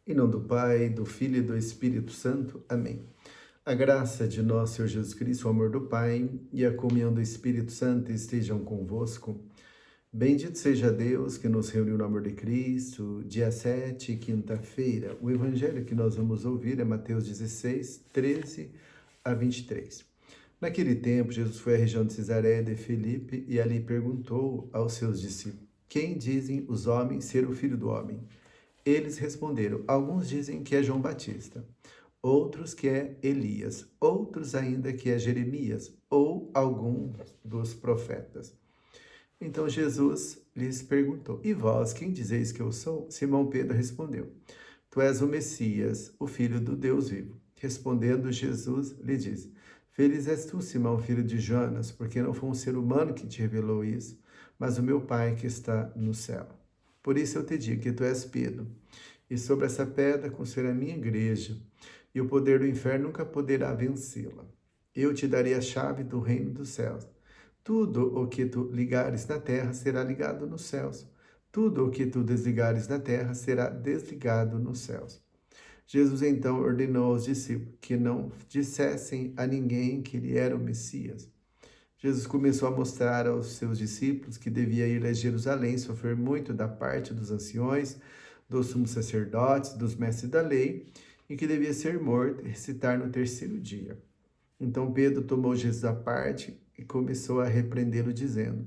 Em nome do Pai, do Filho e do Espírito Santo. Amém. A graça de nosso Senhor Jesus Cristo, o amor do Pai e a comunhão do Espírito Santo estejam convosco. Bendito seja Deus que nos reuniu no amor de Cristo, dia 7, quinta-feira. O evangelho que nós vamos ouvir é Mateus 16, 13 a 23. Naquele tempo, Jesus foi à região de Cesareia de Filipe e ali perguntou aos seus discípulos: Quem dizem os homens ser o Filho do Homem? Eles responderam: Alguns dizem que é João Batista, outros que é Elias, outros ainda que é Jeremias ou algum dos profetas. Então Jesus lhes perguntou: E vós, quem dizeis que eu sou? Simão Pedro respondeu: Tu és o Messias, o Filho do Deus vivo. Respondendo Jesus, lhe disse: Feliz és tu, Simão, filho de Jonas, porque não foi um ser humano que te revelou isso, mas o meu Pai que está no céu. Por isso eu te digo que tu és Pedro, e sobre essa pedra construirei a minha igreja, e o poder do inferno nunca poderá vencê-la. Eu te darei a chave do reino dos céus. Tudo o que tu ligares na terra será ligado nos céus. Tudo o que tu desligares na terra será desligado nos céus. Jesus então ordenou aos discípulos que não dissessem a ninguém que ele era o Messias. Jesus começou a mostrar aos seus discípulos que devia ir a Jerusalém, sofrer muito da parte dos anciões, dos sumos sacerdotes, dos mestres da lei, e que devia ser morto e ressuscitar no terceiro dia. Então Pedro tomou Jesus à parte e começou a repreendê-lo, dizendo: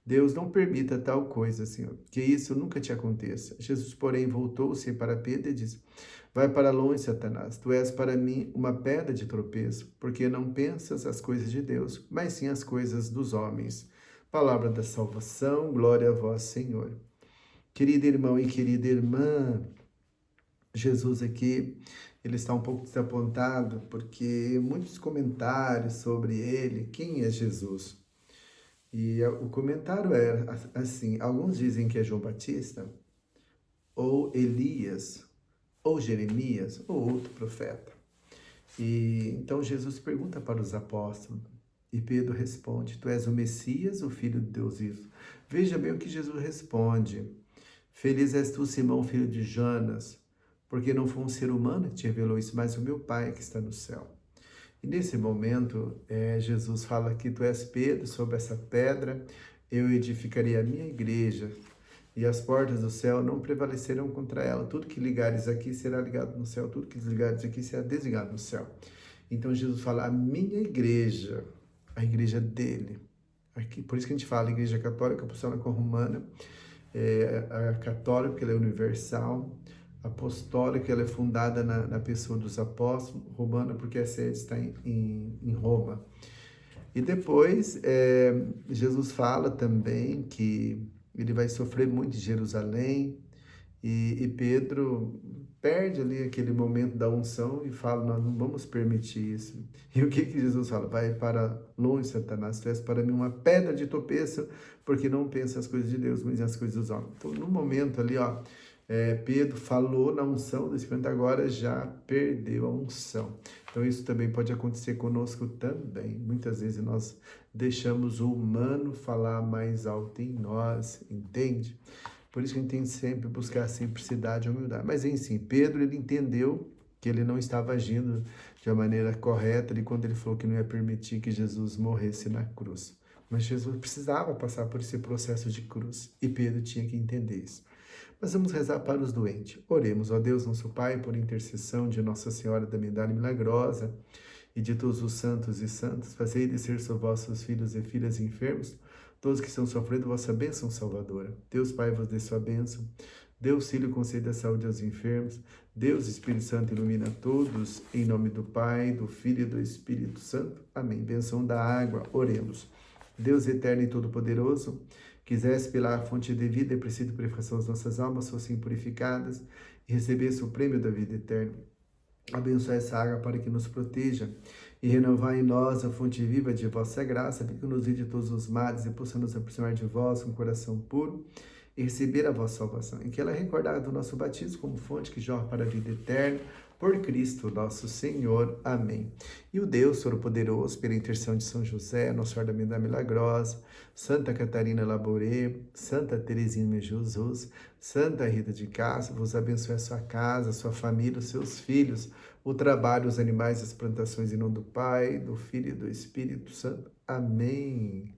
Deus não permita tal coisa, Senhor, que isso nunca te aconteça. Jesus, porém, voltou-se para Pedro e disse: Vai para longe, Satanás, tu és para mim uma pedra de tropeço, porque não pensas as coisas de Deus, mas sim as coisas dos homens. Palavra da salvação, glória a vós, Senhor. Querido irmão e querida irmã, Jesus aqui, ele está um pouco desapontado, porque muitos comentários sobre ele, quem é Jesus? E o comentário é assim: alguns dizem que é João Batista, ou Elias, ou Jeremias, ou outro profeta. E então Jesus pergunta para os apóstolos, e Pedro responde: Tu és o Messias, o Filho de Deus vivo. Veja bem o que Jesus responde: Feliz és tu, Simão, filho de Jonas, porque não foi um ser humano que te revelou isso, mas o meu Pai que está no céu. E nesse momento, Jesus fala que tu és Pedro, sobre essa pedra eu edificarei a minha igreja, e as portas do céu não prevalecerão contra ela. Tudo que ligares aqui será ligado no céu, tudo que desligares aqui será desligado no céu. Então Jesus fala: a minha igreja, a igreja dele. Aqui, por isso que a gente fala igreja católica, apostólica romana, a católica porque ela é universal, apostólica, ela é fundada na pessoa dos apóstolos, romana porque a sede está em Roma. E depois, Jesus fala também que ele vai sofrer muito em Jerusalém, e Pedro perde ali aquele momento da unção e fala: nós não vamos permitir isso. E o que Jesus fala? Vai para longe, Satanás, tu és para mim uma pedra de tropeço, porque não pensa as coisas de Deus, mas as coisas dos homens. Então, no momento ali, Pedro falou na unção do Espírito, agora já perdeu a unção. Então isso também pode acontecer conosco também. Muitas vezes nós deixamos o humano falar mais alto em nós, entende? Por isso que a gente tem que sempre buscar a simplicidade e a humildade. Mas enfim, Pedro, ele entendeu que ele não estava agindo de uma maneira correta ali quando ele falou que não ia permitir que Jesus morresse na cruz. Mas Jesus precisava passar por esse processo de cruz e Pedro tinha que entender isso. Mas vamos rezar para os doentes. Oremos, ó Deus, nosso Pai, por intercessão de Nossa Senhora da Medalha Milagrosa e de todos os santos e santas, fazei descer sobre vossos filhos e filhas enfermos, todos que estão sofrendo vossa bênção salvadora. Deus Pai vos dê sua bênção. Deus Filho conceda saúde aos enfermos. Deus Espírito Santo ilumina todos. Em nome do Pai, do Filho e do Espírito Santo. Amém. Benção da água. Oremos. Deus eterno e todo-poderoso, quisesse pela fonte de vida e precisa de purificação das nossas almas fossem purificadas e recebesse o prêmio da vida eterna. Abençoe essa água para que nos proteja e renovar em nós a fonte viva de vossa graça, para que nos livre de todos os males e possamos nos aproximar de vós com um coração puro e receber a vossa salvação, em que ela é recordada do nosso batismo como fonte que jorra para a vida eterna, por Cristo nosso Senhor. Amém. E o Deus Todo-Poderoso, pela intercessão de São José, Nossa Senhora da Medalha Milagrosa, Santa Catarina Labouré, Santa Teresinha de Jesus, Santa Rita de Cássia, vos abençoe a sua casa, a sua família, os seus filhos, o trabalho, os animais, as plantações, em nome do Pai, do Filho e do Espírito Santo. Amém.